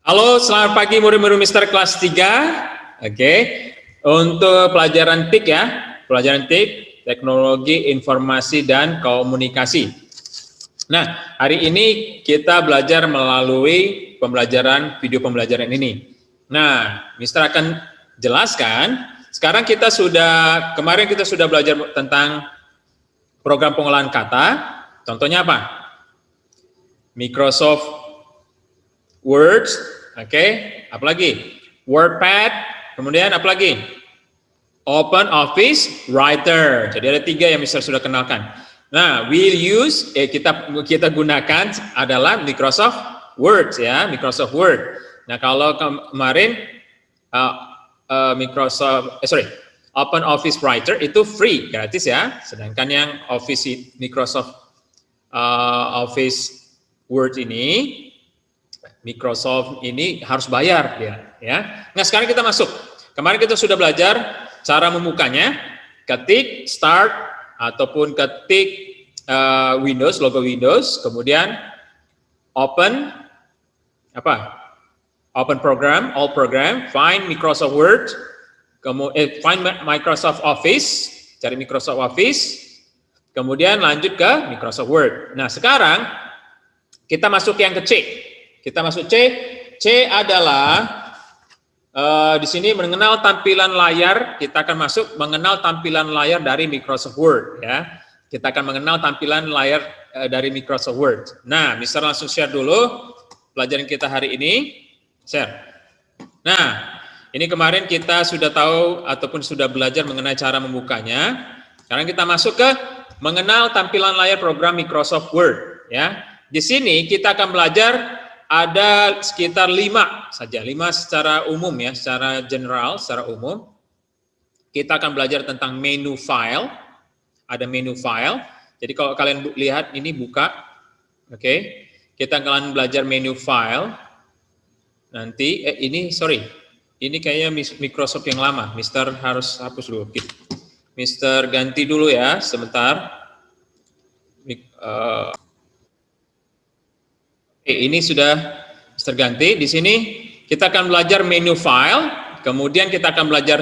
Halo, selamat pagi murid-murid Mister kelas 3. Oke. Untuk pelajaran TIK ya. Pelajaran TIK, Teknologi Informasi dan Komunikasi. Nah, hari ini kita belajar melalui pembelajaran video pembelajaran ini. Nah, Mister akan jelaskan. Sekarang kemarin kita sudah belajar tentang program pengolahan kata. Contohnya apa? Microsoft Word, oke, apalagi? WordPad, kemudian apalagi? Open Office Writer. Jadi ada 3 yang Mister sudah kenalkan. Nah, kita gunakan adalah Microsoft Word ya, Microsoft Word. Nah, kalau kemarin Open Office Writer itu free, gratis ya. Sedangkan yang Microsoft Office Word ini, Microsoft ini harus bayar ya. Nah, sekarang kita masuk. Kemarin kita sudah belajar cara membukanya, ketik start ataupun ketik Windows, logo Windows, kemudian open Open program, all program, find Microsoft Word, find Microsoft Office, cari Microsoft Office, kemudian lanjut ke Microsoft Word. Nah, sekarang kita masuk yang ke C. Kita masuk C. C adalah di sini mengenal tampilan layar. Kita akan masuk mengenal tampilan layar dari Microsoft Word ya. Kita akan mengenal tampilan layar dari Microsoft Word. Nah, Mister langsung share dulu pelajaran kita hari ini. Share. Nah, ini kemarin kita sudah tahu ataupun sudah belajar mengenai cara membukanya. Sekarang kita masuk ke mengenal tampilan layar program Microsoft Word ya. Di sini kita akan belajar ada sekitar 5 saja, 5 secara umum ya, secara general, secara umum. Kita akan belajar tentang menu file, ada menu file. Jadi kalau kalian lihat ini buka, oke. Kita akan belajar menu file. Nanti, ini kayaknya Microsoft yang lama, Mister harus hapus dulu. Mister ganti dulu ya, sebentar. Ini sudah terganti. Di sini kita akan belajar menu file, kemudian kita akan belajar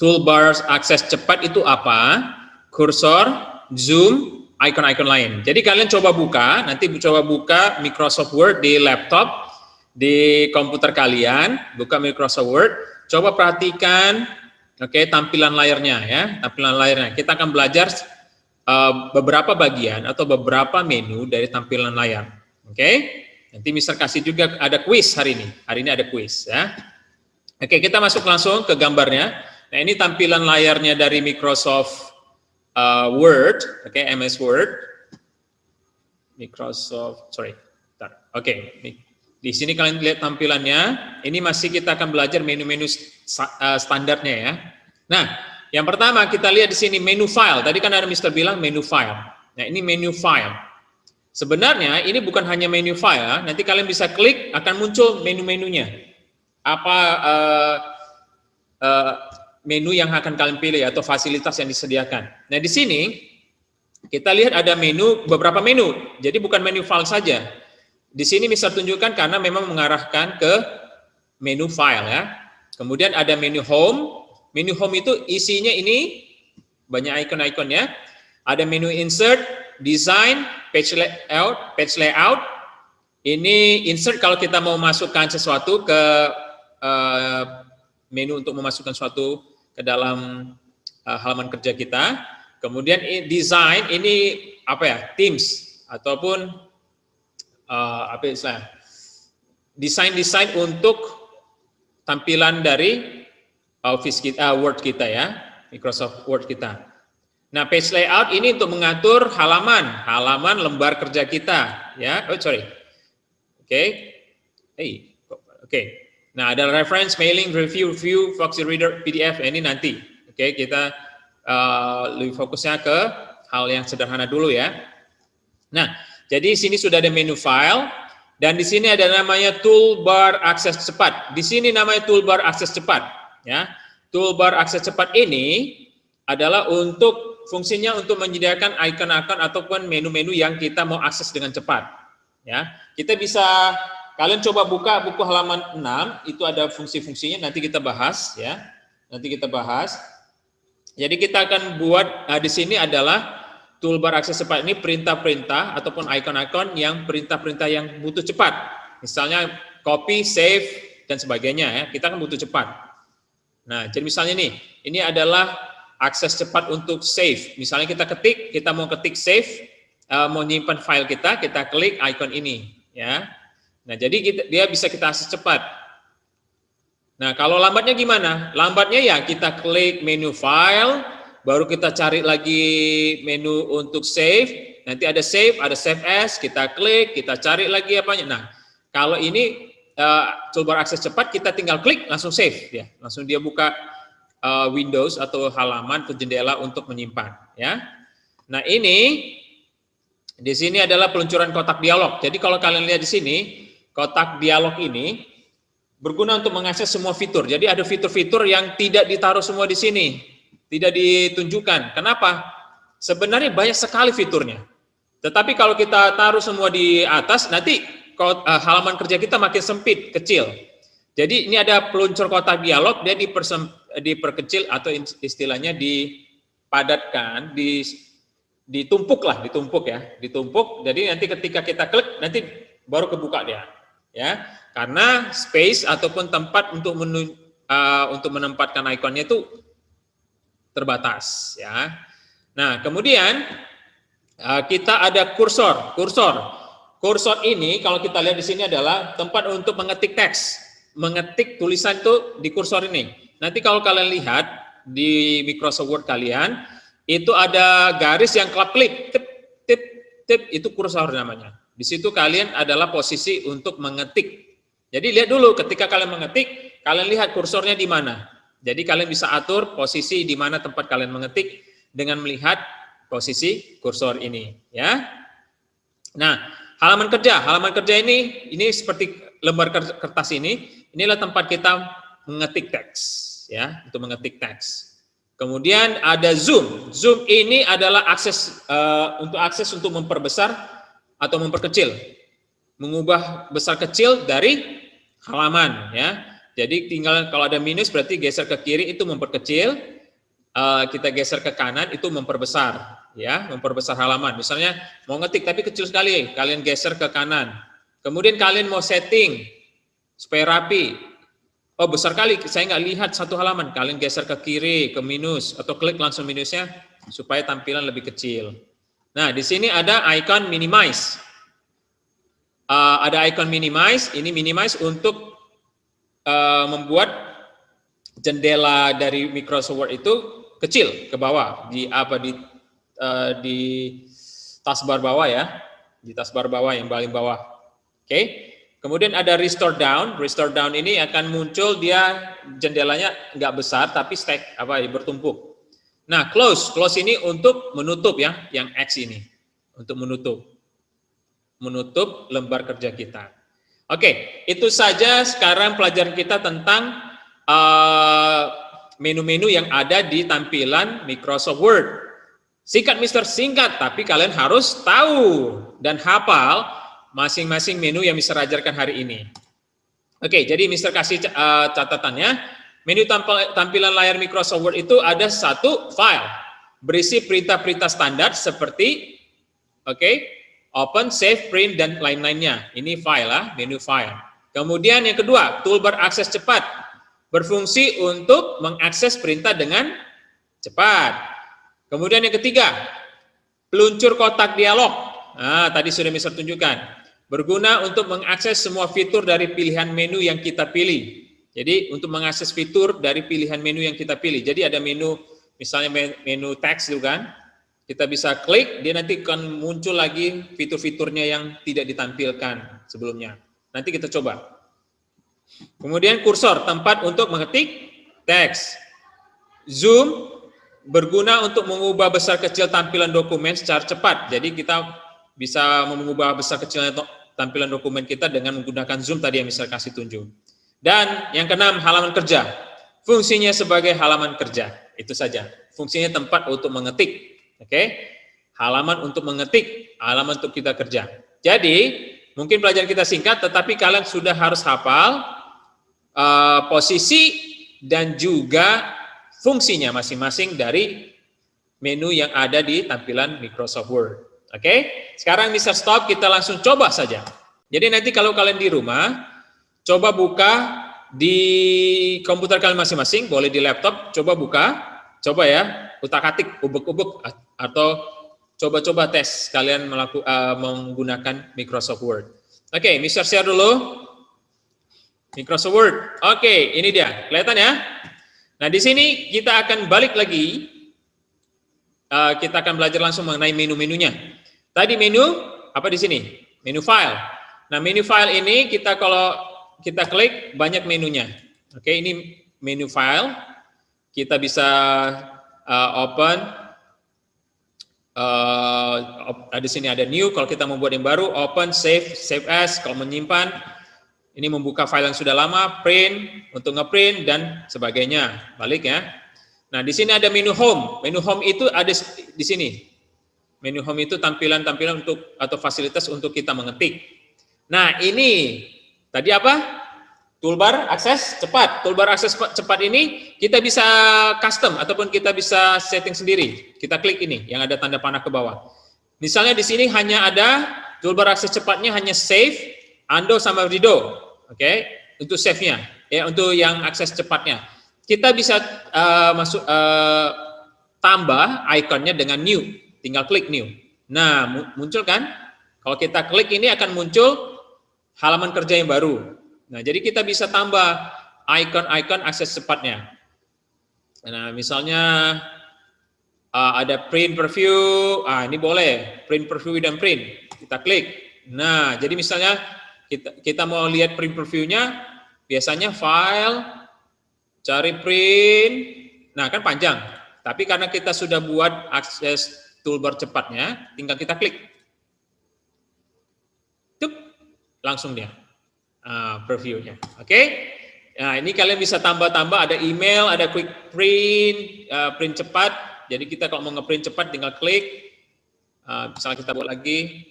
toolbar akses cepat itu apa, kursor, zoom, icon-icon lain. Jadi kalian coba buka, nanti coba buka Microsoft Word di laptop, di komputer kalian, buka Microsoft Word, coba perhatikan, tampilan layarnya ya, tampilan layarnya. Kita akan belajar beberapa bagian atau beberapa menu dari tampilan layar, oke? Nanti Mister kasih juga ada kuis hari ini. Hari ini ada kuis ya. Oke, kita masuk langsung ke gambarnya. Nah, ini tampilan layarnya dari Microsoft Word, MS Word. Oke, di sini kalian lihat tampilannya. Ini masih kita akan belajar menu-menu standarnya ya. Nah, yang pertama kita lihat di sini menu file. Tadi kan ada Mister bilang menu file. Nah, ini menu file. Sebenarnya ini bukan hanya menu file, nanti kalian bisa klik akan muncul menu-menunya. Apa menu yang akan kalian pilih atau fasilitas yang disediakan. Nah, di sini kita lihat ada beberapa menu. Jadi bukan menu file saja. Di sini bisa tunjukkan karena memang mengarahkan ke menu file ya. Kemudian ada menu home. Menu home itu isinya ini banyak icon-iconnya. Ada menu insert, design, page layout. Ini insert kalau kita mau masukkan sesuatu ke menu untuk memasukkan sesuatu ke dalam halaman kerja kita. Kemudian design ini themes ataupun desain untuk tampilan dari Office kita, Word kita ya, Microsoft Word kita. Nah, page layout ini untuk mengatur halaman lembar kerja kita, ya. Nah, ada reference, mailing, review, Foxy Reader, PDF. Ini nanti, kita lebih fokusnya ke hal yang sederhana dulu ya. Nah, jadi di sini sudah ada menu file dan di sini ada namanya toolbar akses cepat. Di sini namanya toolbar akses cepat, ya. Toolbar akses cepat ini adalah fungsinya untuk menyediakan icon-icon ataupun menu-menu yang kita mau akses dengan cepat. Ya, kita bisa kalian coba buka buku halaman 6, itu ada fungsi-fungsinya, nanti kita bahas ya. Nanti kita bahas. Jadi kita akan buat di sini adalah toolbar akses cepat ini perintah-perintah ataupun icon-icon yang perintah-perintah yang butuh cepat. Misalnya copy, save dan sebagainya ya. Kita kan butuh cepat. Nah, jadi misalnya nih, ini adalah akses cepat untuk save. Misalnya kita mau ketik save, mau nyimpan file kita klik icon ini ya. Nah, jadi dia bisa kita akses cepat. Nah, kalau lambatnya gimana? Lambatnya ya kita klik menu file, baru kita cari lagi menu untuk save, nanti ada save as, kita klik, kita cari lagi apanya. Nah, kalau ini toolbar akses cepat, kita tinggal klik langsung save ya, langsung dia buka Windows atau halaman atau jendela untuk menyimpan ya. Nah, ini di sini adalah peluncuran kotak dialog. Jadi kalau kalian lihat di sini, kotak dialog ini berguna untuk mengakses semua fitur. Jadi ada fitur-fitur yang tidak ditaruh semua di sini, tidak ditunjukkan. Kenapa? Sebenarnya banyak sekali fiturnya. Tetapi kalau kita taruh semua di atas, nanti halaman kerja kita makin sempit, kecil. Jadi ini ada peluncur kotak dialog, dia diperkecil atau istilahnya dipadatkan, ditumpuk ya, ditumpuk. Jadi nanti ketika kita klik, nanti baru kebuka dia, ya. Karena space ataupun tempat untuk menempatkan ikonnya itu terbatas ya. Nah, kemudian kita ada kursor. Kursor ini kalau kita lihat di sini adalah tempat untuk mengetik teks, mengetik tulisan itu di kursor ini. Nanti kalau kalian lihat di Microsoft Word kalian, itu ada garis yang klip-klip, tip, itu kursor namanya. Di situ kalian adalah posisi untuk mengetik. Jadi lihat dulu ketika kalian mengetik, kalian lihat kursornya di mana. Jadi kalian bisa atur posisi di mana tempat kalian mengetik dengan melihat posisi kursor ini, ya. Nah, halaman kerja ini seperti lembar kertas inilah tempat kita mengetik teks, ya, untuk mengetik teks. Kemudian ada zoom. Zoom ini adalah akses untuk memperbesar atau memperkecil, mengubah besar kecil dari halaman ya. Jadi tinggal kalau ada minus berarti geser ke kiri itu memperkecil, kita geser ke kanan itu memperbesar ya, memperbesar halaman. Misalnya mau ngetik tapi kecil sekali, kalian geser ke kanan. Kemudian kalian mau setting supaya rapi. Oh besar kali, saya nggak lihat satu halaman, kalian geser ke kiri ke minus atau klik langsung minusnya supaya tampilan lebih kecil. Nah, di sini ada icon minimize. Ada icon minimize, ini minimize untuk membuat jendela dari Microsoft Word itu kecil ke bawah di taskbar bawah ya, di taskbar bawah yang paling bawah. Oke. Kemudian ada restore down. Restore down ini akan muncul dia jendelanya nggak besar tapi bertumpuk. Nah, close ini untuk menutup ya, yang X ini untuk menutup lembar kerja kita. Oke, itu saja sekarang pelajaran kita tentang menu-menu yang ada di tampilan Microsoft Word. Singkat Mister, singkat, tapi kalian harus tahu dan hafal masing-masing menu yang Mister ajarkan hari ini. Oke, jadi Mister kasih catatannya. Menu tampilan layar Microsoft Word itu ada satu file berisi perintah-perintah standar seperti open, save, print, dan lain-lainnya. Ini file lah, menu file. Kemudian yang kedua, toolbar akses cepat. Berfungsi untuk mengakses perintah dengan cepat. Kemudian yang ketiga, peluncur kotak dialog. Nah, tadi sudah Mister tunjukkan. Berguna untuk mengakses semua fitur dari pilihan menu yang kita pilih. Jadi untuk mengakses fitur dari pilihan menu yang kita pilih. Jadi ada menu, misalnya menu teks itu kan, kita bisa klik, dia nanti akan muncul lagi fitur-fiturnya yang tidak ditampilkan sebelumnya. Nanti kita coba. Kemudian kursor, tempat untuk mengetik teks. Zoom, berguna untuk mengubah besar kecil tampilan dokumen secara cepat. Jadi kita bisa mengubah besar kecilnya tampilan dokumen kita dengan menggunakan zoom tadi yang Mister kasih tunjuk. Dan yang keenam, halaman kerja. Fungsinya sebagai halaman kerja. Itu saja. Fungsinya tempat untuk mengetik. Halaman untuk mengetik, halaman untuk kita kerja. Jadi, mungkin pelajaran kita singkat, tetapi kalian sudah harus hafal posisi dan juga fungsinya masing-masing dari menu yang ada di tampilan Microsoft Word. Oke, sekarang Mr. Stop, kita langsung coba saja. Jadi nanti kalau kalian di rumah, coba buka di komputer kalian masing-masing, boleh di laptop, coba buka, coba ya, utak-atik, ubek-ubek, atau coba-coba tes kalian menggunakan Microsoft Word. Oke, Mr. Share dulu. Microsoft Word. Oke, ini dia. Kelihatan ya? Nah, di sini kita akan balik lagi. Kita akan belajar langsung mengenai menu-menunya. Tadi menu, apa di sini? Menu file. Nah, menu file ini kalau kita klik, banyak menunya. Oke, ini menu file. Kita bisa open. Di sini ada new, kalau kita membuat yang baru, open, save as, kalau menyimpan. Ini membuka file yang sudah lama, print, untuk ngeprint, dan sebagainya. Balik ya. Nah, di sini ada menu home. Menu home itu ada di sini. Menu home itu tampilan-tampilan untuk atau fasilitas untuk kita mengetik. Nah, ini tadi apa? Toolbar akses cepat. Toolbar akses cepat ini kita bisa custom ataupun kita bisa setting sendiri. Kita klik ini yang ada tanda panah ke bawah. Misalnya di sini hanya ada toolbar akses cepatnya hanya save, undo sama redo. Oke, untuk save-nya ya, untuk yang akses cepatnya. Kita bisa tambah ikonnya dengan new. Tinggal klik new. Nah, muncul kan? Kalau kita klik ini akan muncul halaman kerja yang baru. Nah, jadi kita bisa tambah icon-icon akses cepatnya. Nah, misalnya ada print preview. Ini boleh print preview dan print. Kita klik. Nah, jadi misalnya kita mau lihat print preview-nya, biasanya file, cari print. Nah, kan panjang. Tapi karena kita sudah buat akses toolbar cepatnya, tinggal kita klik. Tup, langsung dia. Preview-nya. Oke. Nah, ini kalian bisa tambah-tambah, ada email, ada quick print, print cepat. Jadi kita kalau mau ngeprint cepat tinggal klik. Misalnya kita buat lagi,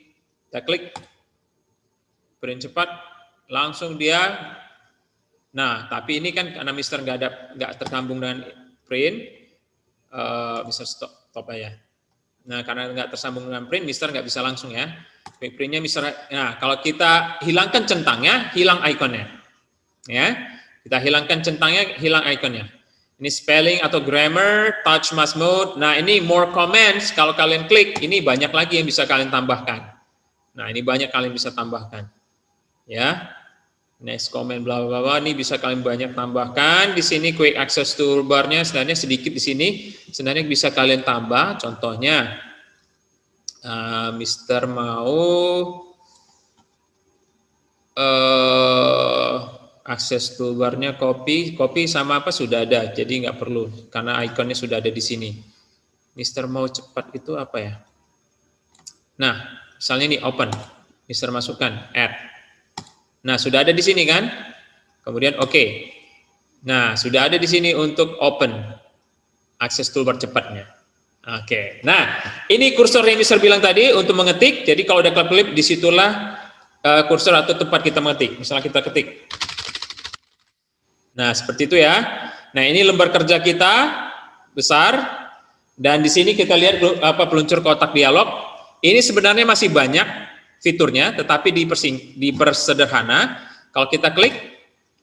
kita klik print cepat, langsung dia. Nah, tapi ini kan karena Mister nggak tergabung dengan print, Mister stop aja. Nah, karena nggak tersambung dengan print, Mister nggak bisa langsung ya. Quick printnya Mister. Nah, kalau kita hilangkan centangnya, hilang ikonnya. Ya, kita hilangkan centangnya, hilang ikonnya. Ini spelling atau grammar, touch mask mode. Nah, ini more comments. Kalau kalian klik, ini banyak lagi yang bisa kalian tambahkan. Nah, ini banyak kalian bisa tambahkan. Ya, next comment bla bla bla. Ini bisa kalian banyak tambahkan. Di sini quick access toolbarnya sebenarnya sedikit di sini. Sebenarnya bisa kalian tambah. Contohnya, Mister mau akses toolbarnya copy sama apa sudah ada, jadi nggak perlu karena ikonnya sudah ada di sini. Mister mau cepat itu apa ya? Nah, misalnya ini open, Mister masukkan add. Nah, sudah ada di sini kan? Kemudian oke. Nah, sudah ada di sini untuk open akses toolbar cepatnya. Oke. Nah, ini kursor yang Mister bilang tadi untuk mengetik. Jadi kalau udah klip, disitulah kursor atau tempat kita mengetik. Misalnya kita ketik. Nah, seperti itu ya. Nah, ini lembar kerja kita besar. Dan di sini kita lihat peluncur kotak dialog. Ini sebenarnya masih banyak fiturnya, tetapi dipersederhana. Kalau kita klik,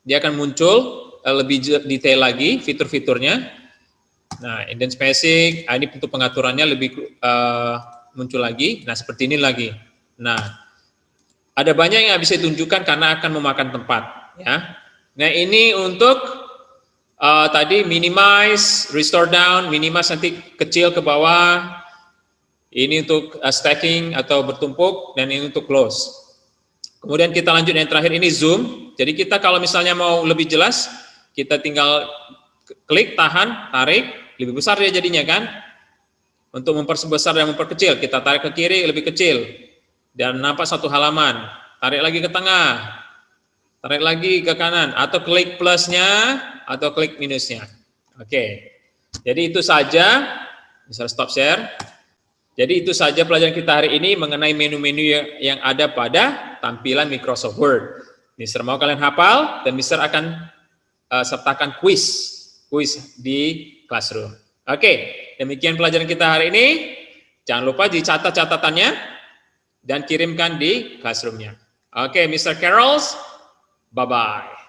dia akan muncul lebih detail lagi fitur-fiturnya. Nah, indent spacing, ini untuk pengaturannya lebih muncul lagi. Nah, seperti ini lagi. Nah, ada banyak yang bisa ditunjukkan karena akan memakan tempat. Ya. Nah, ini untuk tadi minimize, restore down, minimize nanti kecil ke bawah. Ini untuk stacking atau bertumpuk, dan ini untuk close. Kemudian kita lanjut yang terakhir, ini zoom. Jadi kita kalau misalnya mau lebih jelas, kita tinggal klik, tahan, tarik, lebih besar dia jadinya kan. Untuk memperbesar dan memperkecil, kita tarik ke kiri lebih kecil. Dan nampak satu halaman. Tarik lagi ke tengah. Tarik lagi ke kanan. Atau klik plusnya, atau klik minusnya. Oke. Jadi itu saja. Bisa stop share. Jadi itu saja pelajaran kita hari ini mengenai menu-menu yang ada pada tampilan Microsoft Word. Mister mau kalian hafal dan Mister akan sertakan kuis di Classroom. Oke, demikian pelajaran kita hari ini. Jangan lupa dicatat catatannya dan kirimkan di Classroom-nya. Oke, Mr. Carols, bye-bye.